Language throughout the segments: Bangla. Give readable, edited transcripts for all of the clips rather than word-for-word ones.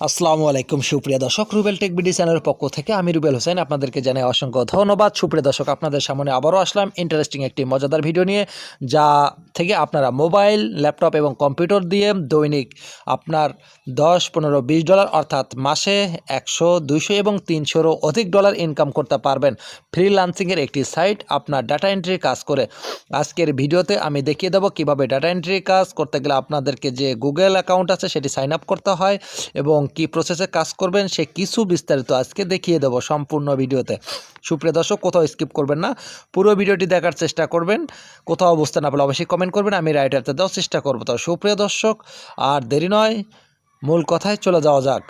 আসসালামু আলাইকুম সুপ্রিয় দর্শক, রুবেল টেক বিডি চ্যানেলের পক্ষ থেকে আমি রুবেল হোসেন আপনাদেরকে জানাই অসংখ্য ধন্যবাদ। সুপ্রিয় দর্শক, আপনাদের সামনে আবারও আসলাম ইন্টারেস্টিং একটি মজাদার ভিডিও নিয়ে, যা থেকে আপনারা মোবাইল, ল্যাপটপ এবং কম্পিউটার দিয়ে দৈনিক আপনার 10, 15, $20 অর্থাৎ মাসে 100, 200 এবং 300-রও অধিক ডলার ইনকাম করতে পারবেন ফ্রিল্যান্সিংয়ের একটি সাইট আপনার ডাটা এন্ট্রি কাজ করে। আজকের ভিডিওতে আমি দেখিয়ে দেবো কীভাবে ডাটা এন্ট্রি কাজ করতে গেলে আপনাদেরকে যে গুগল অ্যাকাউন্ট আছে সেটি সাইন আপ করতে হয় এবং কি প্রসেসে কাজ করবেন সে কিছু বিস্তারিত আজকে দেখিয়ে দেবো সম্পূর্ণ ভিডিওতে। সুপ্রিয় দর্শক, কোথাও স্কিপ করবেন না, পুরো ভিডিওটি দেখার চেষ্টা করবেন। কোথাও বুঝতে না পারলে অবশ্যই কমেন্ট করবেন, আমি রাইটারতে দেওয়ার চেষ্টা করবো। তো সুপ্রিয় দর্শক, আর দেরি নয়, মূল কথায় চলে যাওয়া যাক।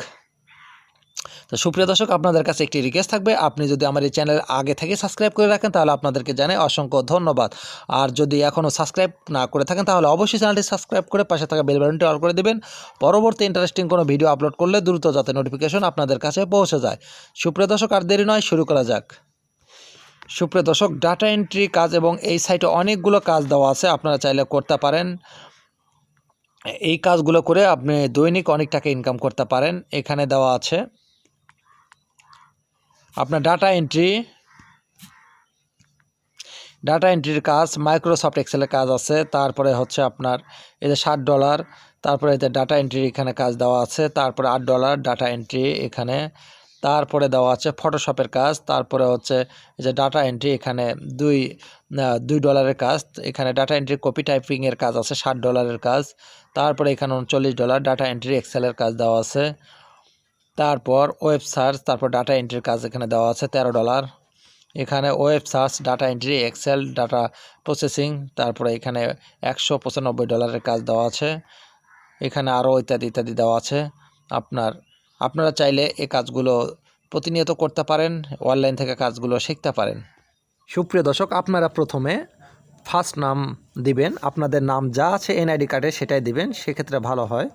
তো সুপ্রিয় দর্শক, আপনাদের কাছে একটি রিকোয়েস্ট থাকবে, আপনি যদি আমার এই চ্যানেল আগে থেকে সাবস্ক্রাইব করে রাখেন তাহলে আপনাদেরকে জানাই অসংখ্য ধন্যবাদ। আর যদি এখনও সাবস্ক্রাইব না করে থাকেন তাহলে অবশ্যই চ্যানেলটি সাবস্ক্রাইব করে পাশে থাকা বেল বাটনটি অল করে দেবেন, পরবর্তী ইন্টারেস্টিং কোনো ভিডিও আপলোড করলে দ্রুত যাতে নোটিফিকেশন আপনাদের কাছে পৌঁছে যায়। সুপ্রিয় দর্শক, আর দেরি নয়, শুরু করা যাক। সুপ্রিয় দর্শক, ডাটা এন্ট্রি কাজ এবং এই সাইটে অনেকগুলো কাজ দেওয়া আছে, আপনারা চাইলে করতে পারেন। এই কাজগুলো করে আপনি দৈনিক অনেক টাকা ইনকাম করতে পারেন। এখানে দেওয়া আছে আপনার ডাটা এন্ট্রির কাজ, মাইক্রোসফট এক্সেলের কাজ আছে, তারপরে হচ্ছে আপনার এই যে $60, তারপরে এতে ডাটা এন্ট্রির এখানে কাজ দেওয়া আছে, তারপরে $8 ডাটা এন্ট্রি এখানে, তারপরে দেওয়া আছে ফটোশপের কাজ, তারপরে হচ্ছে এই যে ডাটা এন্ট্রি এখানে $2 কাজ, এখানে ডাটা এন্ট্রি কপি টাইপিংয়ের কাজ আছে $60 কাজ, তারপরে এখানে $39 ডাটা এন্ট্রি এক্সেলের কাজ দেওয়া আছে, তারপর ওয়েব সার্চ, তারপর ডাটা এন্ট্রির কাজ এখানে দেওয়া আছে $13, এখানে web search, data entry, Excel, data processing, তারপরে এখানে $195 কাজ দেওয়া আছে, এখানে আরও ইত্যাদি ইত্যাদি দেওয়া আছে। আপনারা চাইলে এই কাজগুলো প্রতিনিয়ত করতে পারেন, অনলাইন থেকে কাজগুলো শিখতে পারেন। সুপ্রিয় দর্শক, আপনারা প্রথমে ফার্স্ট নাম দিবেন, আপনাদের নাম যা আছে এনআইডি কার্ডে সেটাই দিবেন, সেক্ষেত্রে ভালো হয়।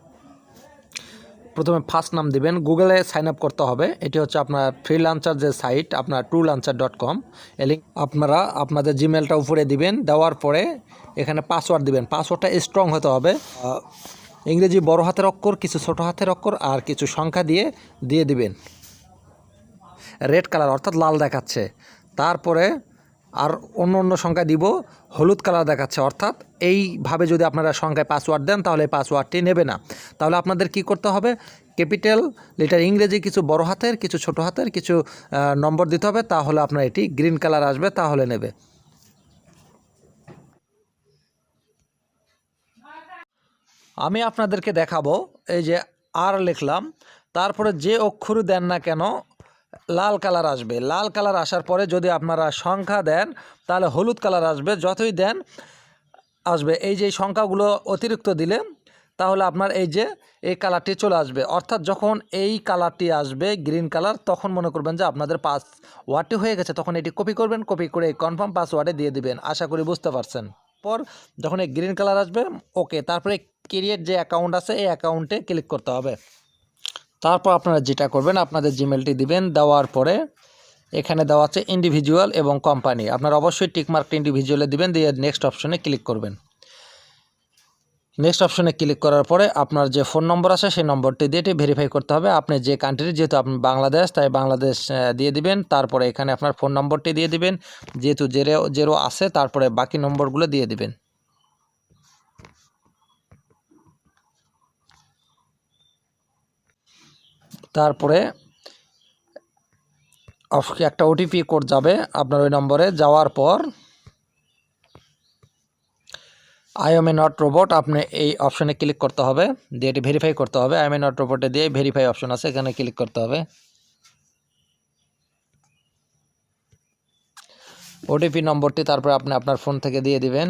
প্রথমে ফার্স্ট নাম দিবেন, গুগলে সাইন আপ করতে হবে। এটি হচ্ছে আপনার ফ্রিল্যান্সার যে সাইট, আপনার truelancer.com, এই লিঙ্ক আপনারা আপনাদের জিমেলটা উপরে দিবেন। দেওয়ার পরে এখানে পাসওয়ার্ড দিবেন, পাসওয়ার্ডটা স্ট্রং হতে হবে। ইংরেজি বড় হাতের অক্ষর, কিছু ছোট হাতের অক্ষর আর কিছু সংখ্যা দিয়ে দিবেন। রেড কালার অর্থাৎ লাল দেখাচ্ছে, তারপরে আর অন্য সংখ্যা দিব, হলুদ কালার দেখাচ্ছে, অর্থাৎ এইভাবে যদি আপনারা সংখ্যায় পাসওয়ার্ড দেন তাহলে এই পাসওয়ার্ডটি নেবে না। তাহলে আপনাদের কি করতে হবে, ক্যাপিটাল লেটার ইংরেজি, কিছু বড় হাতের, কিছু ছোট হাতের, কিছু নম্বর দিতে হবে, তাহলে আপনার এটি গ্রিন কালার আসবে, তাহলে নেবে। আমি আপনাদেরকে দেখাবো, এই যে আর লিখলাম, তারপরে যে অক্ষর দেন না কেন লাল কালার আসবে। লাল কালার আসার পরে যদি আপনারা সংখ্যা দেন তাহলে হলুদ কালার আসবে, যতই দেন আসবে। এই যে সংখ্যাগুলো অতিরিক্ত দিলে তাহলে আপনার এই কালারটি চলে আসবে, অর্থাৎ যখন এই কালারটি আসবে গ্রিন কালার, তখন মনে করবেন যে আপনাদের পাসওয়ার্ডটি হয়ে গেছে, তখন এটি কপি করবেন, কপি করে কনফার্ম পাসওয়ার্ডে দিয়ে দিবেন। আশা করি বুঝতে পারছেন। পর যখন এই গ্রিন কালার আসবে, ওকে, তারপরে ক্রিয়েট যে অ্যাকাউন্ট আছে এই অ্যাকাউন্টে ক্লিক করতে হবে। তারপর আপনারা যেটা করবেন, আপনাদের জিমেলটি দিবেন। দেওয়ার পরে এখানে দেওয়া আছে ইন্ডিভিজুয়াল এবং কোম্পানি, আপনারা অবশ্যই টিকমার্কটি ইন্ডিভিজুয়ালে দিবেন, দিয়ে নেক্সট অপশনে ক্লিক করবেন। নেক্সট অপশনে ক্লিক করার পরে আপনার যে ফোন নম্বর আছে সেই নম্বরটি দিয়ে এটি ভেরিফাই করতে হবে। আপনি যে কান্ট্রি, যেহেতু আপনি বাংলাদেশ, তাই বাংলাদেশ দিয়ে দিবেন। তারপরে এখানে আপনার ফোন নম্বরটি দিয়ে দিবেন, যেহেতু জেরো আছে, তারপরে বাকি নম্বরগুলো দিয়ে দিবেন। তারপরে একটা ওটিপি কোড যাবে আপনার ওই নম্বরে। যাওয়ার পর I M A not robot, আপনি এই অপশনে ক্লিক করতে হবে, দিয়ে এটি ভেরিফাই করতে হবে। আই এম এ নট রোবটে দিয়ে ভেরিফাই অপশন আছে, এখানে ক্লিক করতে হবে। ওটিপি নম্বরটি তারপরে আপনি আপনার ফোন থেকে দিয়ে দিবেন।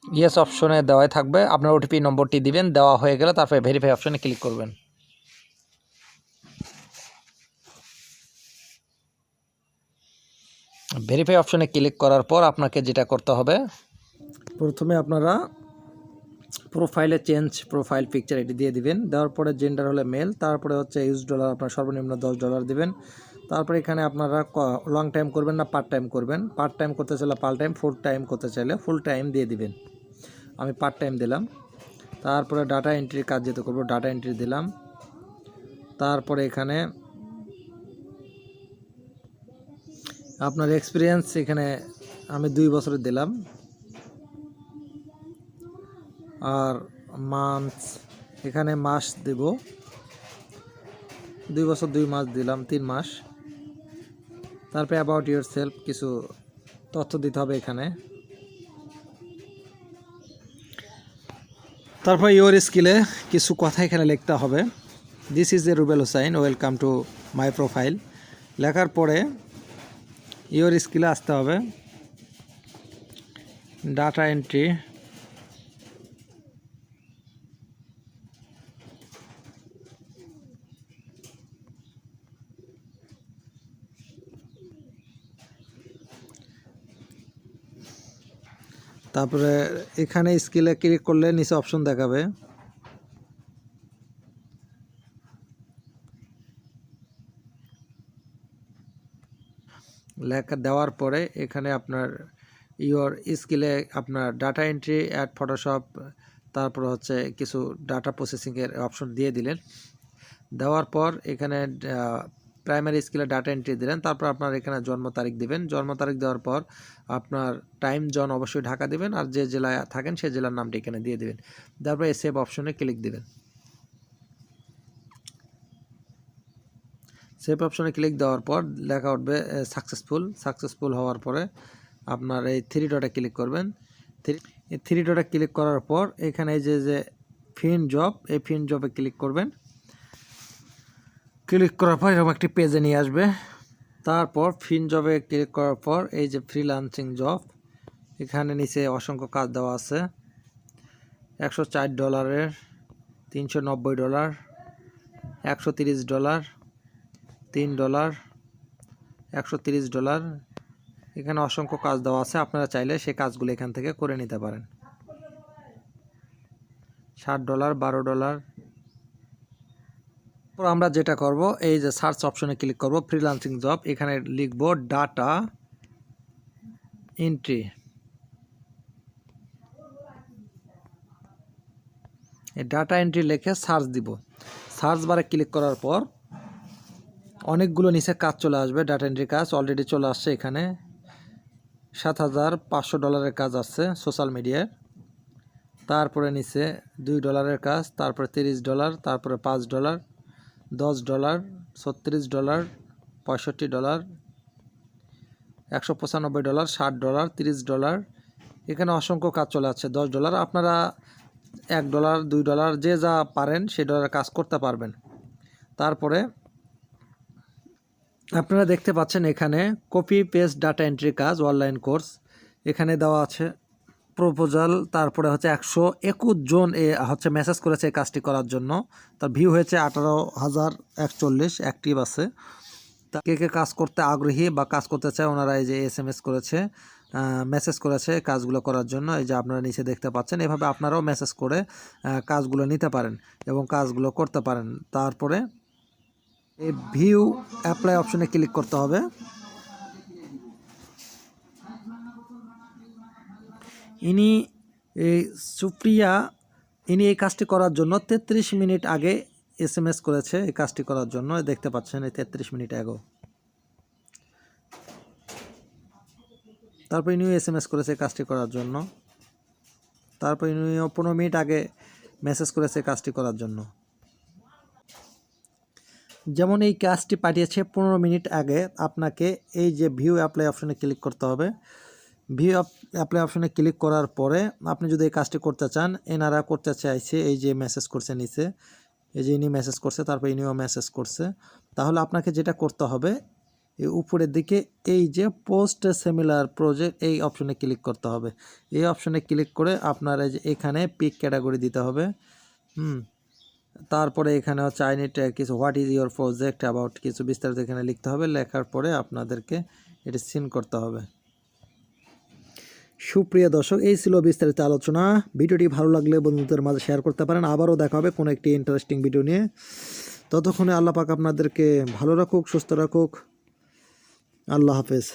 ইয়েস অপশনে দেওয়াই থাকবে, আপনার ওটিপি নম্বরটি দিবেন। দেওয়া হয়ে গেলে তারপরে ভেরিফাই অপশনে ক্লিক করবেন। ভেরিফাই অপশনে ক্লিক করার পর আপনাকে যেটা করতে হবে, প্রথমে আপনারা প্রোফাইলে চেঞ্জ প্রোফাইল পিকচার এটি দিয়ে দিবেন। দেওয়ার পরে জেন্ডার হলে মেল, তারপরে হচ্ছে $, আপনার সর্বনিম্ন $10 দিবেন। তারপরে এখানে আপনারা লং টাইম করবেন না পার্ট টাইম করবেন। পার্ট টাইম করতে চাইলে পার্ট টাইম, ফুল টাইম করতে চাইলে ফুল টাইম দিয়ে দিবেন। আমি পার্ট টাইম দিলাম। তারপরে ডাটা এন্ট্রির কাজ যেতে করবো, ডাটা এন্ট্রি দিলাম। তারপরে এখানে আপনার এক্সপিরিয়েন্স এখানে আমি 2 বছরের দিলাম। আর মান্থস এখানে মাস দেব, 2 বছর 2 মাস দিলাম, 3 মাস। তারপরে অ্যাবাউট ইউর সেলফ কিছু তথ্য দিতে হবে এখানে। তারপর ইউর স্কিলে কিছু কথা এখানে লিখতে হবে। This is a Rubel Hossain, welcome to my profile. লেখার পরে ইউর স্কিলে আসতে হবে, ডাটা এন্ট্রি, তারপরে এখানে স্কিলে ক্লিক করলে নিচে অপশন দেখাবে। লেখা দেওয়ার পরে এখানে আপনার ইওর স্কিলে আপনার ডাটা এন্ট্রি, অ্যাড ফটোশপ, তারপর হচ্ছে কিছু ডাটা প্রসেসিংয়ের অপশন দিয়ে দিলেন। দেওয়ার পর এখানে প্রাইমারি স্কিলে ডাটা এন্ট্রি দিলেন। তারপর আপনার এখানে জন্ম তারিখ দিবেন। জন্ম তারিখ দেওয়ার পর আপনার টাইম জোন অবশ্যই ঢাকা দিবেন, আর যে জেলায় থাকেন সেই জেলার নামটি এখানে দিয়ে দিবেন। তারপরে সেভ অপশনে ক্লিক দিবেন। সেভ অপশনে ক্লিক দেওয়ার পর লেখা উঠবে সাকসেসফুল হওয়ার পরে আপনার এই 3 ডটে ক্লিক করবেন। 3 ডটে ক্লিক করার পর এখানে যে ফিন জব, এই ফিন জবে ক্লিক করবেন। ক্লিক করার পর এরকম একটি পেজে নিয়ে আসবে। তারপর ফিন জবে ক্লিক করার পর এই যে ফ্রিল্যান্সিং জব, এখানে নিচে অসংখ্য কাজ দেওয়া আছে। $104, $390, $130, $3, $130, এখানে অসংখ্য কাজ দেওয়া আছে। আপনারা চাইলে সেই কাজগুলো এখান থেকে করে নিতে পারেন। $60, $12। আমরা যেটা করব, এই যে সার্চ অপশনে ক্লিক করব, ফ্রিল্যান্সিং জব, এখানে লিখব ডাটা এন্ট্রি। এই ডাটা এন্ট্রি লিখে সার্চ দিব। সার্চ বারে ক্লিক করার পর অনেকগুলো নিচে কাজ চলে আসবে। ডাটা এন্ট্রি কাজ অলরেডি চলে আসছে। এখানে $7,500 কাজ আছে সোশ্যাল মিডিয়ার। তারপরে নিচে $2 কাজ, তারপরে $30, তারপরে $5, $10, $36, $65, $195, $60, $30, এখানে অসংখ্য কাজ চলে আসছে। $10 আপনারা $1, $2 যে যা পারেন সেই ডলারের কাজ করতে পারবেন। তারপরে আপনারা দেখতে পাচ্ছেন এখানে কপি পেস্ট ডাটা এন্ট্রি কাজ অনলাইন কোর্স, এখানে দেওয়া আছে প্রপোজাল। তারপরে হচ্ছে 121 জন হচ্ছে মেসেজ করেছে এই কাজটি করার জন্য। তার ভিউ হয়েছে 18,041, অ্যাক্টিভ আছে। তা কে কে কাজ করতে আগ্রহী বা কাজ করতে চায় ওনারা এই যে SMS করেছে, মেসেজ করেছে কাজগুলো করার জন্য। এই যে আপনারা নিচে দেখতে পাচ্ছেন। এভাবে আপনারাও মেসেজ করে কাজগুলো নিতে পারেন এবং কাজগুলো করতে পারেন। তারপরে এই ভিউ অ্যাপ্লাই অপশনে ক্লিক করতে হবে। ইনি এই সুপ্রিয়া, ইনি এই কাজটি করার জন্য 33 মিনিট আগে SMS করেছে এই কাজটি করার জন্য। দেখতে পাচ্ছেন এই 33 মিনিট আগে। তারপর ইনিও SMS করেছে কাজটি করার জন্য। তারপর ইনিও 15 মিনিট আগে মেসেজ করেছে কাজটি করার জন্য। যেমন এই কাজটি পাঠিয়েছে 15 মিনিট আগে, আপনাকে এই যে ভিউ অ্যাপ্লাই অপশনে ক্লিক করতে হবে। ভিউ অ্যাপ্লাই অপশনে ক্লিক করার পরে আপনি যদি এই কাজটি করতে চান, এনারা করতে চাইছে, এই যে মেসেজ করছে নিচে, এই যে ইনি মেসেজ করছে, তারপর ইনিও মেসেজ করছে। তাহলে আপনাকে যেটা করতে হবে, এই উপরের দিকে এই যে পোস্ট সিমিলার প্রজেক্ট, এই অপশনে ক্লিক করতে হবে। এই অপশনে ক্লিক করে আপনার এই যে এখানে পিক ক্যাটাগরি দিতে হবে। তারপরে এখানে হচ্ছে আই নিড কিছু what is your project about কিছু বিস্তারিত এখানে লিখতে হবে। লেখার পরে আপনাদেরকে এটি সিন করতে হবে। সুপ্রিয় দর্শক, এই ছিল বিস্তারিত আলোচনা। ভিডিওটি ভালো লাগলে বন্ধুদের মাঝে শেয়ার করতে পারেন। আবারও দেখা হবে কোনো একটি ইন্টারেস্টিং ভিডিও নিয়ে। ততক্ষণে আল্লাহ পাক আপনাদেরকে ভালো রাখুক, সুস্থ রাখুক। আল্লাহ হাফেজ।